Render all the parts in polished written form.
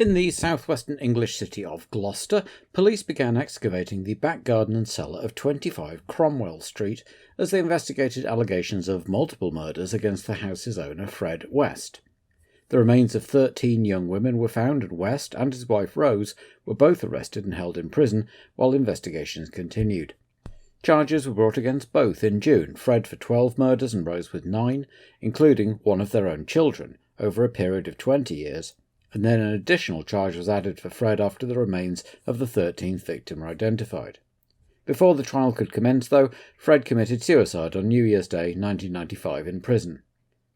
In the southwestern English city of Gloucester, police began excavating the back garden and cellar of 25 Cromwell Street as they investigated allegations of multiple murders against the house's owner Fred West. The remains of 13 young women were found, and West and his wife Rose were both arrested and held in prison while investigations continued. Charges were brought against both in June, Fred for 12 murders and Rose with 9, including one of their own children, over a period of 20 years, and then an additional charge was added for Fred after the remains of the 13th victim were identified. Before the trial could commence, though, Fred committed suicide on New Year's Day 1995 in prison.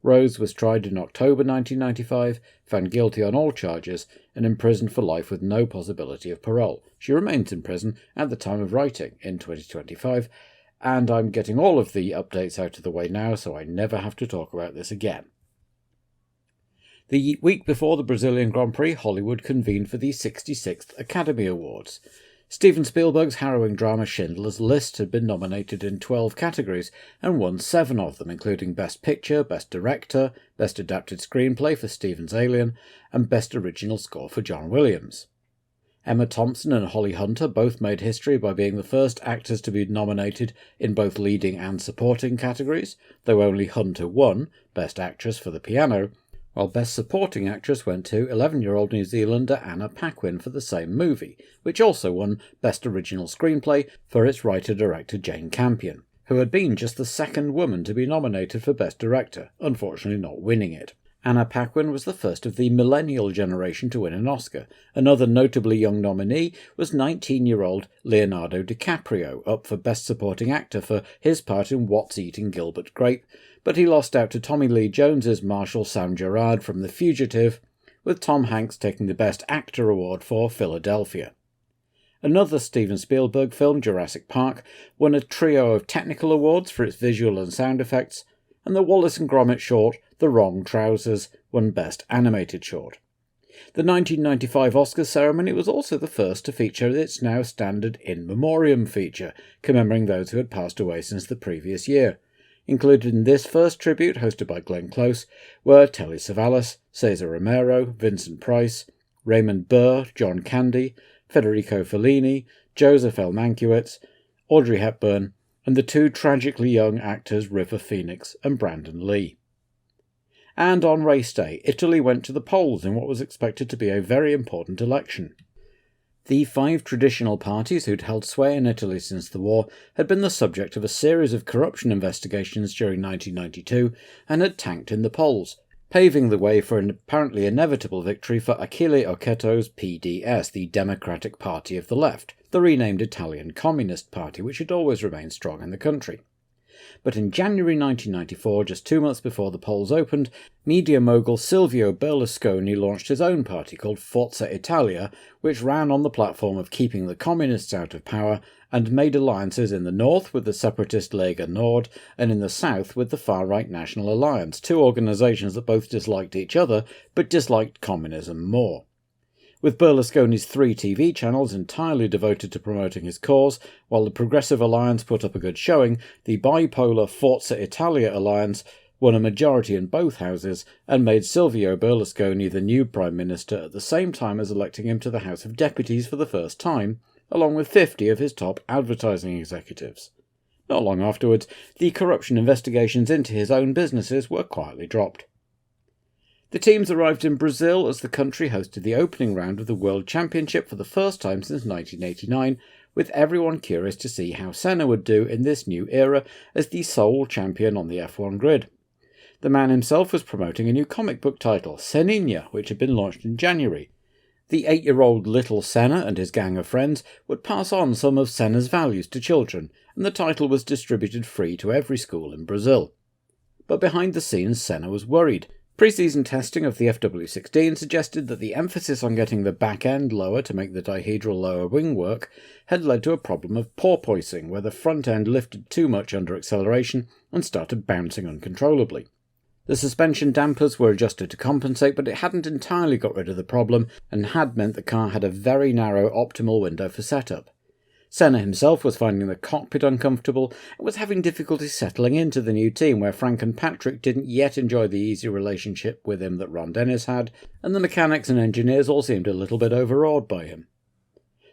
Rose was tried in October 1995, found guilty on all charges, and imprisoned for life with no possibility of parole. She remains in prison at the time of writing in 2025, and I'm getting all of the updates out of the way now so I never have to talk about this again. The week before the Brazilian Grand Prix, Hollywood convened for the 66th Academy Awards. Steven Spielberg's harrowing drama Schindler's List had been nominated in 12 categories and won 7 of them, including Best Picture, Best Director, Best Adapted Screenplay for Steven's Alien, and Best Original Score for John Williams. Emma Thompson and Holly Hunter both made history by being the first actors to be nominated in both leading and supporting categories, though only Hunter won Best Actress for The Piano, while Best Supporting Actress went to 11-year-old New Zealander Anna Paquin for the same movie, which also won Best Original Screenplay for its writer-director Jane Campion, who had been just the second woman to be nominated for Best Director, unfortunately not winning it. Anna Paquin was the first of the millennial generation to win an Oscar. Another notably young nominee was 19-year-old Leonardo DiCaprio, up for Best Supporting Actor for his part in What's Eating Gilbert Grape, but he lost out to Tommy Lee Jones's Marshal Sam Gerard from The Fugitive, with Tom Hanks taking the Best Actor award for Philadelphia. Another Steven Spielberg film, Jurassic Park, won a trio of technical awards for its visual and sound effects, and the Wallace and Gromit short, The Wrong Trousers, won Best Animated Short. The 1995 Oscars ceremony was also the first to feature its now standard In Memoriam feature, commemorating those who had passed away since the previous year. Included in this first tribute, hosted by Glenn Close, were Telly Savalas, Cesar Romero, Vincent Price, Raymond Burr, John Candy, Federico Fellini, Joseph L. Mankiewicz, Audrey Hepburn, and the 2 tragically young actors River Phoenix and Brandon Lee. And on race day, Italy went to the polls in what was expected to be a very important election. The 5 traditional parties who'd held sway in Italy since the war had been the subject of a series of corruption investigations during 1992 and had tanked in the polls, paving the way for an apparently inevitable victory for Achille Occhetto's PDS, the Democratic Party of the Left, the renamed Italian Communist Party which had always remained strong in the country. But in January 1994, just 2 months before the polls opened, media mogul Silvio Berlusconi launched his own party called Forza Italia, which ran on the platform of keeping the communists out of power and made alliances in the north with the separatist Lega Nord and in the south with the far-right National Alliance, 2 organisations that both disliked each other but disliked communism more. With Berlusconi's 3 TV channels entirely devoted to promoting his cause, while the Progressive Alliance put up a good showing, the bipolar Forza Italia Alliance won a majority in both houses and made Silvio Berlusconi the new Prime Minister at the same time as electing him to the House of Deputies for the first time, along with 50 of his top advertising executives. Not long afterwards, the corruption investigations into his own businesses were quietly dropped. The teams arrived in Brazil as the country hosted the opening round of the World Championship for the first time since 1989, with everyone curious to see how Senna would do in this new era as the sole champion on the F1 grid. The man himself was promoting a new comic book title, Senna, which had been launched in January. The 8-year-old little Senna and his gang of friends would pass on some of Senna's values to children, and the title was distributed free to every school in Brazil. But behind the scenes, Senna was worried. Pre-season testing of the FW16 suggested that the emphasis on getting the back end lower to make the dihedral lower wing work had led to a problem of porpoising, where the front end lifted too much under acceleration and started bouncing uncontrollably. The suspension dampers were adjusted to compensate, but it hadn't entirely got rid of the problem and had meant the car had a very narrow optimal window for setup. Senna himself was finding the cockpit uncomfortable and was having difficulty settling into the new team, where Frank and Patrick didn't yet enjoy the easy relationship with him that Ron Dennis had, and the mechanics and engineers all seemed a little bit overawed by him.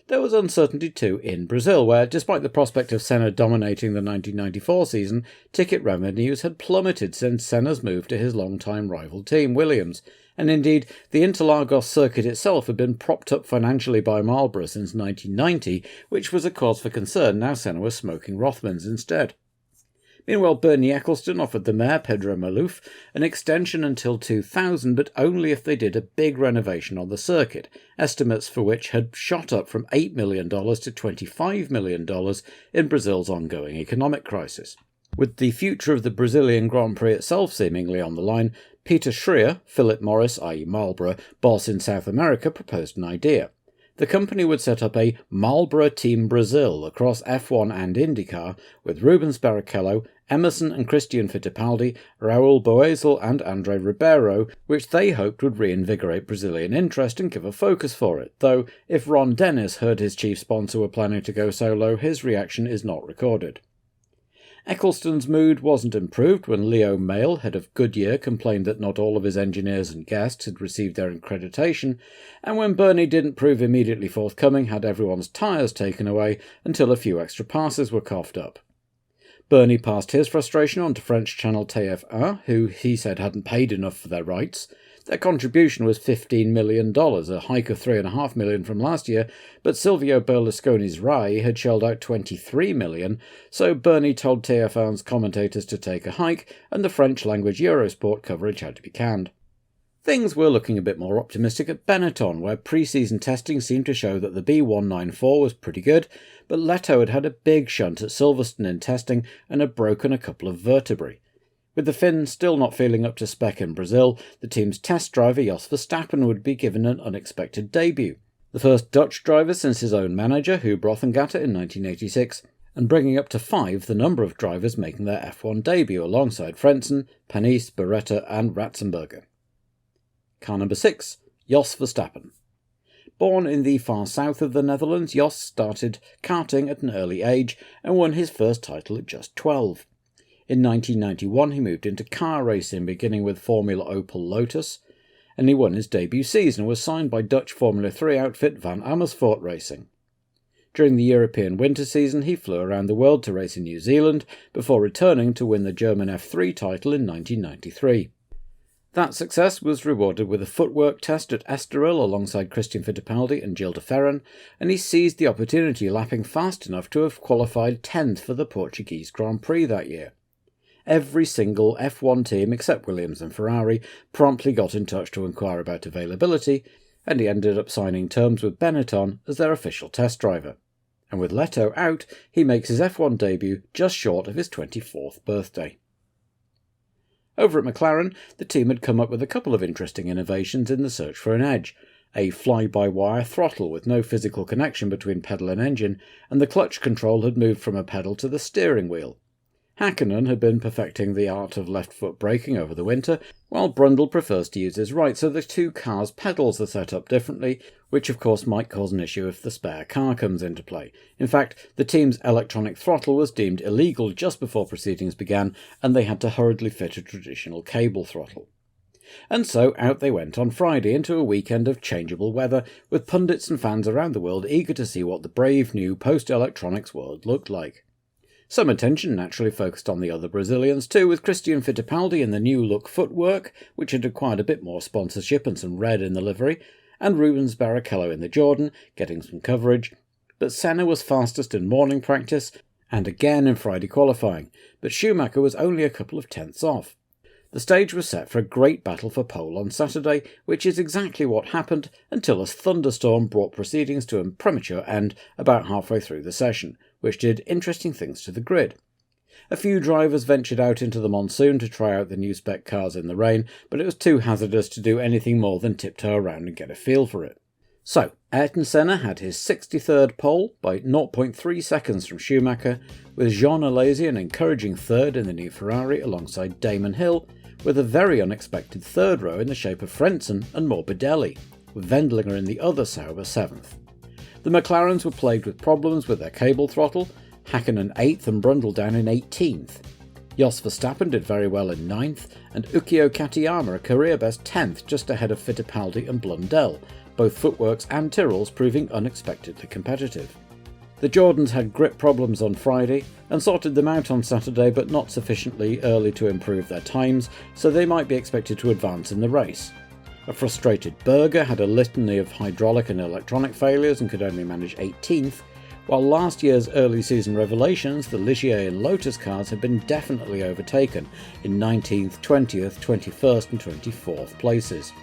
There was uncertainty too in Brazil, where, despite the prospect of Senna dominating the 1994 season, ticket revenues had plummeted since Senna's move to his long-time rival team, Williams, and indeed the Interlagos circuit itself had been propped up financially by Marlboro since 1990, which was a cause for concern now Senna was smoking Rothmans instead. Meanwhile, Bernie Ecclestone offered the mayor, Pedro Maluf, an extension until 2000, but only if they did a big renovation on the circuit, estimates for which had shot up from $8 million to $25 million in Brazil's ongoing economic crisis. With the future of the Brazilian Grand Prix itself seemingly on the line, Peter Schreier, Philip Morris, i.e. Marlboro, boss in South America, proposed an idea. The company would set up a Marlboro Team Brazil across F1 and IndyCar, with Rubens Barrichello, Emerson and Christian Fittipaldi, Raul Boesel and Andre Ribeiro, which they hoped would reinvigorate Brazilian interest and give a focus for it, though if Ron Dennis heard his chief sponsor were planning to go solo, his reaction is not recorded. Ecclestone's mood wasn't improved when Leo Mayle, head of Goodyear, complained that not all of his engineers and guests had received their accreditation, and when Bernie didn't prove immediately forthcoming, had everyone's tyres taken away until a few extra passes were coughed up. Bernie passed his frustration on to French channel TF1, who he said hadn't paid enough for their rights. Their contribution was $15 million, a hike of $3.5 million from last year, but Silvio Berlusconi's RAI had shelled out $23 million, so Bernie told TF1's commentators to take a hike, and the French-language Eurosport coverage had to be canned. Things were looking a bit more optimistic at Benetton, where pre-season testing seemed to show that the B194 was pretty good, but Leto had had a big shunt at Silverstone in testing and had broken a couple of vertebrae. With the Finn still not feeling up to spec in Brazil, the team's test driver Jos Verstappen would be given an unexpected debut. The first Dutch driver since his own manager, Huub Rothengatter, in 1986, and bringing up to 5 the number of drivers making their F1 debut alongside Frentzen, Panis, Beretta and Ratzenberger. Car number 6, Jos Verstappen. Born in the far south of the Netherlands, Jos started karting at an early age and won his first title at just 12. In 1991 he moved into car racing, beginning with Formula Opel Lotus, and he won his debut season and was signed by Dutch Formula 3 outfit Van Amersfoort Racing. During the European winter season he flew around the world to race in New Zealand, before returning to win the German F3 title in 1993. That success was rewarded with a footwork test at Estoril alongside Christian Fittipaldi and Gilles de Ferran, and he seized the opportunity, lapping fast enough to have qualified 10th for the Portuguese Grand Prix that year. Every single F1 team except Williams and Ferrari promptly got in touch to inquire about availability, and he ended up signing terms with Benetton as their official test driver. And with Leto out, he makes his F1 debut just short of his 24th birthday. Over at McLaren, the team had come up with a couple of interesting innovations in the search for an edge: a fly-by-wire throttle with no physical connection between pedal and engine, and the clutch control had moved from a pedal to the steering wheel. Hakkinen had been perfecting the art of left-foot braking over the winter, while Brundle prefers to use his right, so the two cars' pedals are set up differently, which of course might cause an issue if the spare car comes into play. In fact, the team's electronic throttle was deemed illegal just before proceedings began, and they had to hurriedly fit a traditional cable throttle. And so out they went on Friday into a weekend of changeable weather, with pundits and fans around the world eager to see what the brave new post-electronics world looked like. Some attention naturally focused on the other Brazilians too, with Christian Fittipaldi in the new-look footwork, which had acquired a bit more sponsorship and some red in the livery, and Rubens Barrichello in the Jordan, getting some coverage. But Senna was fastest in morning practice, and again in Friday qualifying, but Schumacher was only a couple of tenths off. The stage was set for a great battle for pole on Saturday, which is exactly what happened until a thunderstorm brought proceedings to a premature end about halfway through the session, which did interesting things to the grid. A few drivers ventured out into the monsoon to try out the new spec cars in the rain, but it was too hazardous to do anything more than tiptoe around and get a feel for it. So, Ayrton Senna had his 63rd pole by 0.3 seconds from Schumacher, with Jean Alesi an encouraging third in the new Ferrari alongside Damon Hill, with a very unexpected third row in the shape of Frentzen and Morbidelli, with Wendlinger in the other Sauber 7th. The McLarens were plagued with problems with their cable throttle, Hakkinen 8th and Brundle down in 18th. Jos Verstappen did very well in 9th, and Ukio Katayama a career best 10th just ahead of Fittipaldi and Blundell, both footworks and Tyrrells proving unexpectedly competitive. The Jordans had grip problems on Friday and sorted them out on Saturday, but not sufficiently early to improve their times, so they might be expected to advance in the race. A frustrated Berger had a litany of hydraulic and electronic failures and could only manage 18th, while last year's early season revelations, the Ligier and Lotus cars, had been definitely overtaken in 19th, 20th, 21st and 24th places.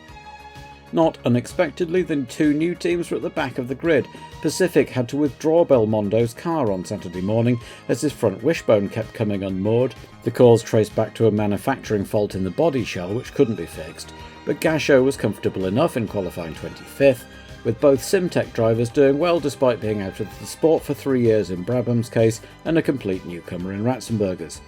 Not unexpectedly, the two new teams were at the back of the grid. Pacific had to withdraw Belmondo's car on Saturday morning as his front wishbone kept coming unmoored, the cause traced back to a manufacturing fault in the body shell which couldn't be fixed, but Gachot was comfortable enough in qualifying 25th, with both Simtech drivers doing well despite being out of the sport for 3 years in Brabham's case and a complete newcomer in Ratzenberger's.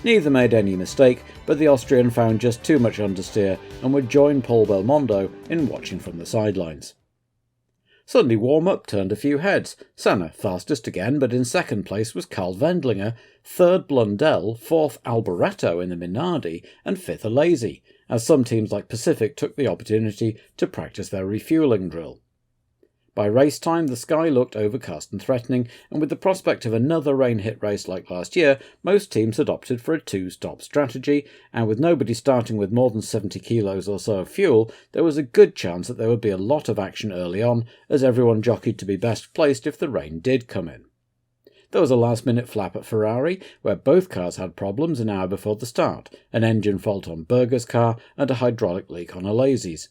Neither made any mistake, but the Austrian found just too much understeer and would join Paul Belmondo in watching from the sidelines. Sunday warm-up turned a few heads. Senna fastest again, but in second place was Karl Wendlinger, third Blundell, fourth Alboreto in the Minardi, and fifth Alesi, as some teams like Pacific took the opportunity to practice their refuelling drill. By race time, the sky looked overcast and threatening, and with the prospect of another rain-hit race like last year, most teams had opted for a two-stop strategy, and with nobody starting with more than 70 kilos or so of fuel, there was a good chance that there would be a lot of action early on, as everyone jockeyed to be best placed if the rain did come in. There was a last-minute flap at Ferrari, where both cars had problems an hour before the start, an engine fault on Berger's car and a hydraulic leak on Alesi's.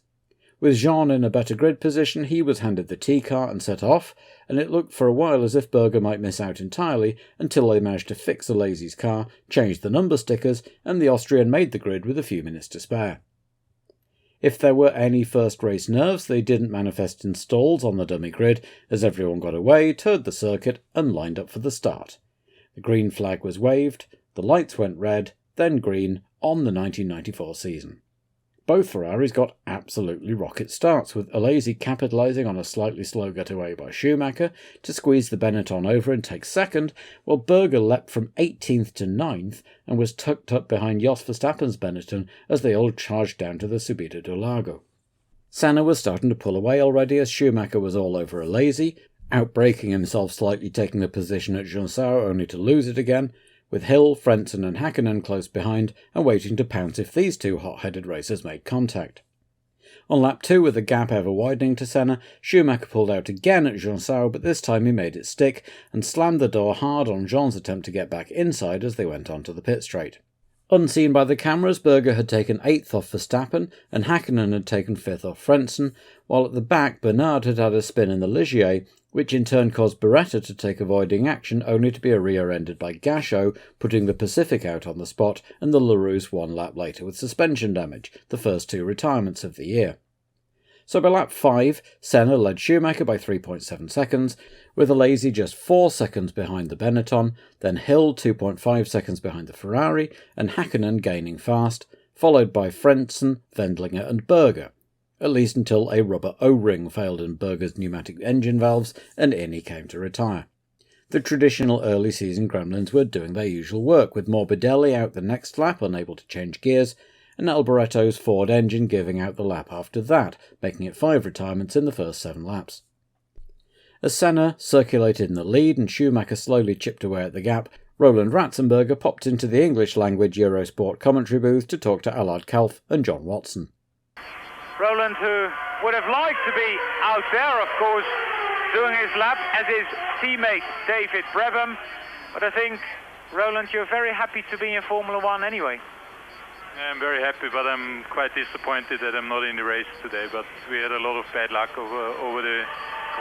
With Jean in a better grid position, he was handed the T car and set off, and it looked for a while as if Berger might miss out entirely until they managed to fix Alesi's car, change the number stickers, and the Austrian made the grid with a few minutes to spare. If there were any first race nerves, they didn't manifest in stalls on the dummy grid, as everyone got away, toured the circuit, and lined up for the start. The green flag was waved, the lights went red, then green, on the 1994 season. Both Ferraris got absolutely rocket starts, with Alesi capitalising on a slightly slow getaway by Schumacher to squeeze the Benetton over and take second, while Berger leapt from 18th to 9th and was tucked up behind Jos Verstappen's Benetton as they all charged down to the Subida do Lago. Senna was starting to pull away already as Schumacher was all over Alesi, outbraking himself slightly, taking the position at Juncao only to lose it again, with Hill, Frentzen and Hakkinen close behind and waiting to pounce if these two hot-headed racers made contact. On lap 2, with the gap ever widening to Senna, Schumacher pulled out again at Juncao, but this time he made it stick and slammed the door hard on Jean's attempt to get back inside as they went onto the pit straight. Unseen by the cameras, Berger had taken 8th off Verstappen and Hakkinen had taken 5th off Frentzen, while at the back Bernard had had a spin in the Ligier, which in turn caused Beretta to take avoiding action only to be rear-ended by Gachot, putting the Pacific out on the spot and the Larousse 1 lap later with suspension damage, the first 2 retirements of the year. So by lap 5, Senna led Schumacher by 3.7 seconds, with Alesi just 4 seconds behind the Benetton, then Hill 2.5 seconds behind the Ferrari, and Hakkinen gaining fast, followed by Frentzen, Wendlinger and Berger, at least until a rubber O-ring failed in Berger's pneumatic engine valves and in he came to retire. The traditional early season gremlins were doing their usual work, with Morbidelli out the next lap unable to change gears, and Alboreto's Ford engine giving out the lap after that, making it 5 retirements in the first 7 laps. As Senna circulated in the lead and Schumacher slowly chipped away at the gap, Roland Ratzenberger popped into the English-language Eurosport commentary booth to talk to Allard Kalf and John Watson. Roland, who would have liked to be out there, of course, doing his lap as his teammate David Brabham, but I think, Roland, you're very happy to be in Formula One anyway. I'm very happy, but I'm quite disappointed that I'm not in the race today. But we had a lot of bad luck over the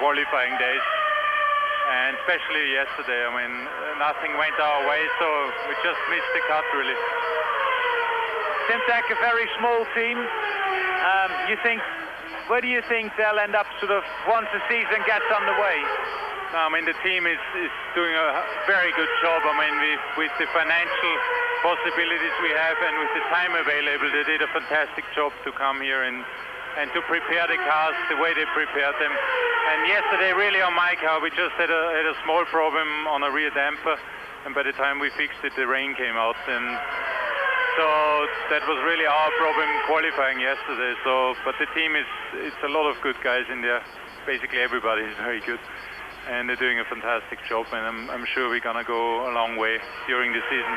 qualifying days, and especially yesterday. I mean, nothing went our way, so we just missed the cut, really. Simtech, a very small team. Where do you think they'll end up sort of once the season gets underway? I mean, the team is doing a very good job. I mean, with the financial possibilities we have and with the time available, they did a fantastic job to come here and to prepare the cars the way they prepared them. And yesterday, really on my car, we just had a small problem on a rear damper, and by the time we fixed it, the rain came out, and so that was really our problem qualifying yesterday. So, but the team it's a lot of good guys in there. Basically, everybody is very good, and they're doing a fantastic job. And I'm sure we're gonna go a long way during the season.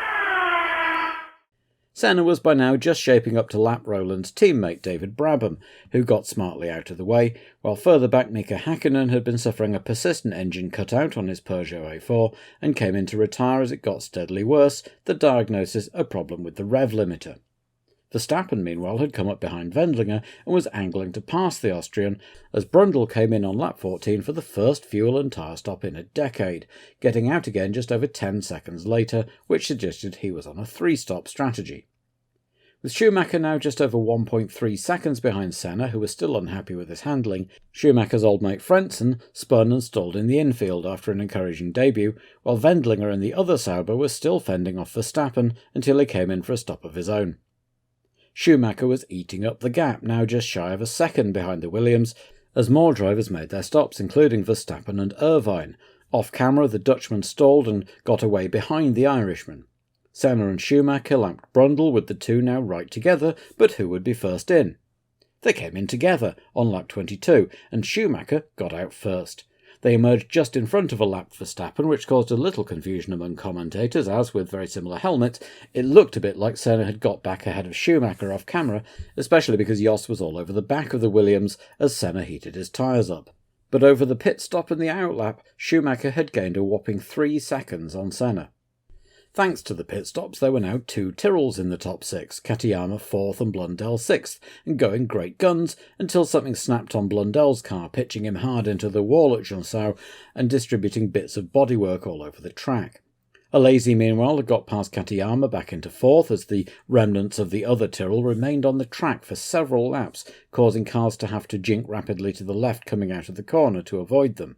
Senna was by now just shaping up to lap Roland's teammate David Brabham, who got smartly out of the way, while further back Mika Hakkinen had been suffering a persistent engine cutout on his Peugeot A4 and came in to retire as it got steadily worse, the diagnosis a problem with the rev limiter. Verstappen, meanwhile, had come up behind Wendlinger and was angling to pass the Austrian as Brundle came in on lap 14 for the first fuel and tyre stop in a decade, getting out again just over 10 seconds later, which suggested he was on a 3-stop strategy. With Schumacher now just over 1.3 seconds behind Senna, who was still unhappy with his handling, Schumacher's old mate Frentzen spun and stalled in the infield after an encouraging debut, while Wendlinger in the other Sauber was still fending off Verstappen until he came in for a stop of his own. Schumacher was eating up the gap, now just shy of a second behind the Williams, as more drivers made their stops, including Verstappen and Irvine. Off camera, the Dutchman stalled and got away behind the Irishman. Senna and Schumacher lapped Brundle, with the two now right together, but who would be first in? They came in together on lap 22, and Schumacher got out first. They emerged just in front of a lapped Verstappen, which caused a little confusion among commentators, as, with very similar helmets, it looked a bit like Senna had got back ahead of Schumacher off camera, especially because Jos was all over the back of the Williams as Senna heated his tyres up. But over the pit stop and the outlap, Schumacher had gained a whopping 3 seconds on Senna. Thanks to the pit stops, there were now 2 Tyrrells in the top 6, Katayama 4th and Blundell 6th, and going great guns until something snapped on Blundell's car, pitching him hard into the wall at Jonsau and distributing bits of bodywork all over the track. Alesi, meanwhile, had got past Katayama back into 4th as the remnants of the other Tyrrell remained on the track for several laps, causing cars to have to jink rapidly to the left coming out of the corner to avoid them.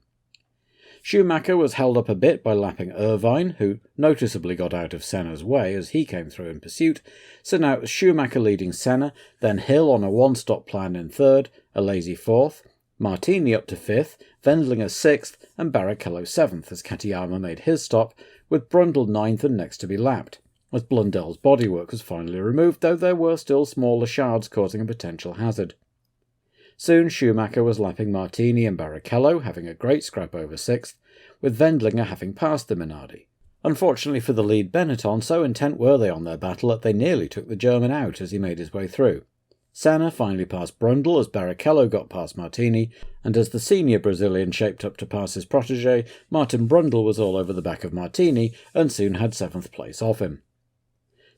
Schumacher was held up a bit by lapping Irvine, who noticeably got out of Senna's way as he came through in pursuit, so now it was Schumacher leading Senna, then Hill on a one-stop plan in 3rd, Alesi 4th, Martini up to 5th, Wendlinger 6th, and Barrichello 7th as Katayama made his stop, with Brundle 9th and next to be lapped, as Blundell's bodywork was finally removed, though there were still smaller shards causing a potential hazard. Soon Schumacher was lapping Martini and Barrichello, having a great scrap over 6th, with Wendlinger having passed the Minardi. Unfortunately for the lead Benetton, so intent were they on their battle that they nearly took the German out as he made his way through. Senna finally passed Brundle as Barrichello got past Martini, and as the senior Brazilian shaped up to pass his protégé, Martin Brundle was all over the back of Martini and soon had 7th place off him.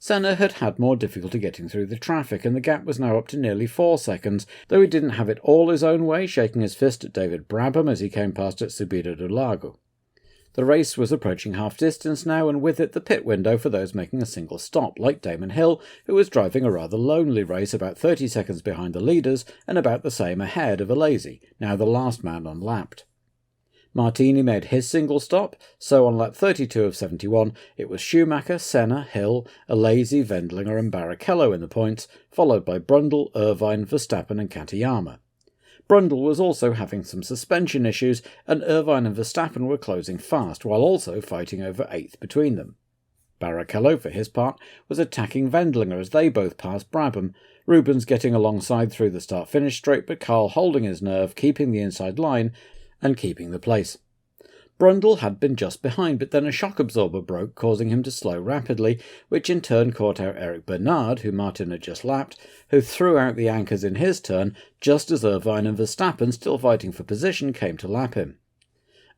Senna had had more difficulty getting through the traffic, and the gap was now up to nearly 4 seconds, though he didn't have it all his own way, shaking his fist at David Brabham as he came past at Subida do Lago. The race was approaching half-distance now, and with it the pit window for those making a single stop, like Damon Hill, who was driving a rather lonely race about 30 seconds behind the leaders and about the same ahead of Alesi, now the last man unlapped. Martini made his single stop, so on lap 32 of 71 it was Schumacher, Senna, Hill, Alesi, Wendlinger and Barrichello in the points, followed by Brundle, Irvine, Verstappen and Katayama. Brundle was also having some suspension issues, and Irvine and Verstappen were closing fast, while also fighting over 8th between them. Barrichello, for his part, was attacking Wendlinger as they both passed Brabham, Rubens getting alongside through the start-finish straight, but Carl holding his nerve, keeping the inside line, and keeping the place. Brundle had been just behind, but then a shock absorber broke, causing him to slow rapidly, which in turn caught out Eric Bernard, who Martin had just lapped, who threw out the anchors in his turn, just as Irvine and Verstappen, still fighting for position, came to lap him.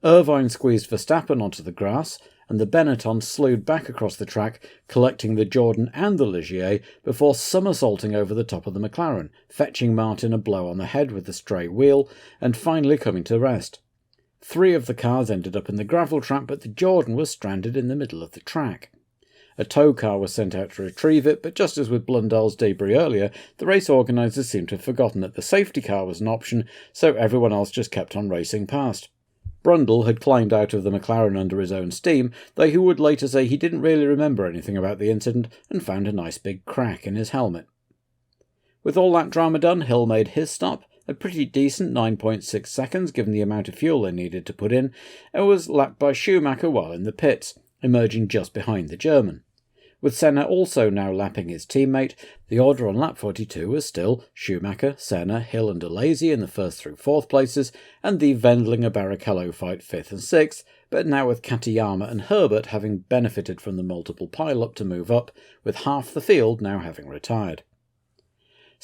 Irvine squeezed Verstappen onto the grass, and the Benetton slewed back across the track, collecting the Jordan and the Ligier before somersaulting over the top of the McLaren, fetching Martin a blow on the head with the stray wheel, and finally coming to rest. 3 of the cars ended up in the gravel trap, but the Jordan was stranded in the middle of the track. A tow car was sent out to retrieve it, but just as with Blundell's debris earlier, the race organisers seemed to have forgotten that the safety car was an option, so everyone else just kept on racing past. Brundle had climbed out of the McLaren under his own steam, though he would later say he didn't really remember anything about the incident and found a nice big crack in his helmet. With all that drama done, Hill made his stop, a pretty decent 9.6 seconds given the amount of fuel they needed to put in, and was lapped by Schumacher while in the pits, emerging just behind the German. With Senna also now lapping his teammate, the order on lap 42 was still Schumacher, Senna, Hill and Alesi in the first through fourth places, and the Wendlinger-Barrichello fight 5th and 6th, but now with Katayama and Herbert having benefited from the multiple pile-up to move up, with half the field now having retired.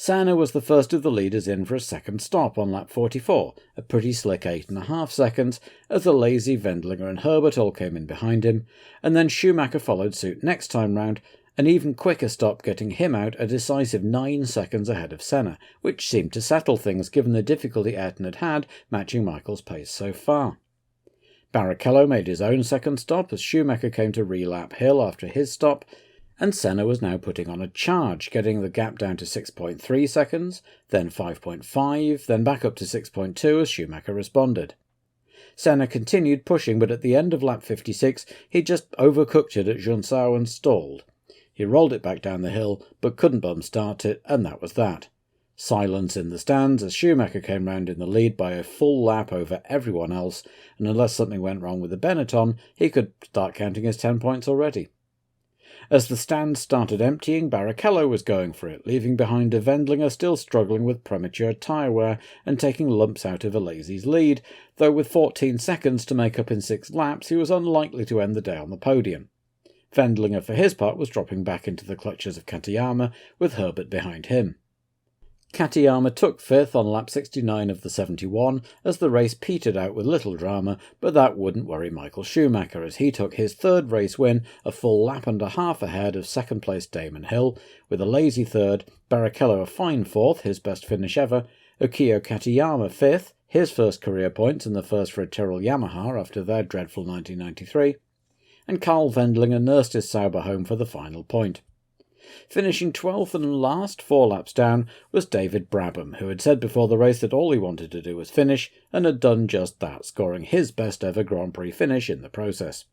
Senna was the first of the leaders in for a second stop on lap 44, a pretty slick 8.5 seconds, as Alesi, Wendlinger and Herbert all came in behind him, and then Schumacher followed suit next time round, an even quicker stop getting him out a decisive 9 seconds ahead of Senna, which seemed to settle things given the difficulty Ayrton had matching Michael's pace so far. Barrichello made his own second stop as Schumacher came to relap Hill after his stop, and Senna was now putting on a charge, getting the gap down to 6.3 seconds, then 5.5, then back up to 6.2 as Schumacher responded. Senna continued pushing, but at the end of lap 56 he just overcooked it at Junsao and stalled. He rolled it back down the hill, but couldn't bum start it, and that was that. Silence in the stands as Schumacher came round in the lead by a full lap over everyone else, and unless something went wrong with the Benetton, he could start counting his 10 points already. As the stands started emptying, Barrichello was going for it, leaving behind a Wendlinger still struggling with premature tyre wear and taking lumps out of Alesi's lead, though with 14 seconds to make up in 6 laps he was unlikely to end the day on the podium. Wendlinger for his part was dropping back into the clutches of Katayama, with Herbert behind him. Katayama took 5th on lap 69 of the 71 as the race petered out with little drama, but that wouldn't worry Michael Schumacher as he took his 3rd race win a full lap and a half ahead of second place Damon Hill, with Alesi 3rd, Barrichello a fine 4th, his best finish ever, Ukio Katayama 5th, his first career points and the first for a Tyrrell Yamaha after their dreadful 1993, and Karl Wendlinger nursed his Sauber home for the final point. Finishing 12th and last, 4 laps down, was David Brabham, who had said before the race that all he wanted to do was finish, and had done just that, scoring his best ever Grand Prix finish in the process.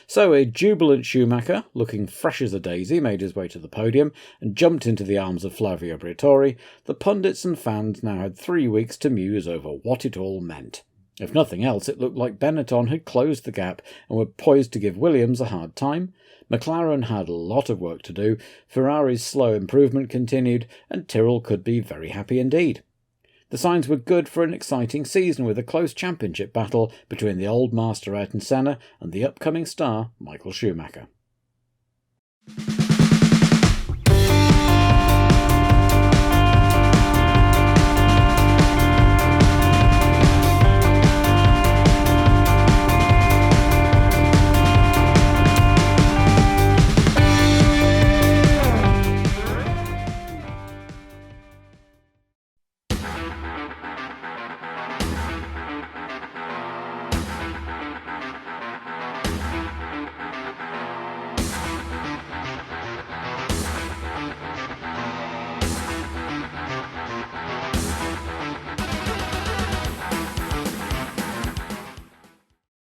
So a jubilant Schumacher, looking fresh as a daisy, made his way to the podium and jumped into the arms of Flavio Briatore. The pundits and fans now had 3 weeks to muse over what it all meant. If nothing else, it looked like Benetton had closed the gap and were poised to give Williams a hard time. McLaren had a lot of work to do, Ferrari's slow improvement continued, and Tyrrell could be very happy indeed. The signs were good for an exciting season with a close championship battle between the old master Ayrton Senna and the upcoming star Michael Schumacher.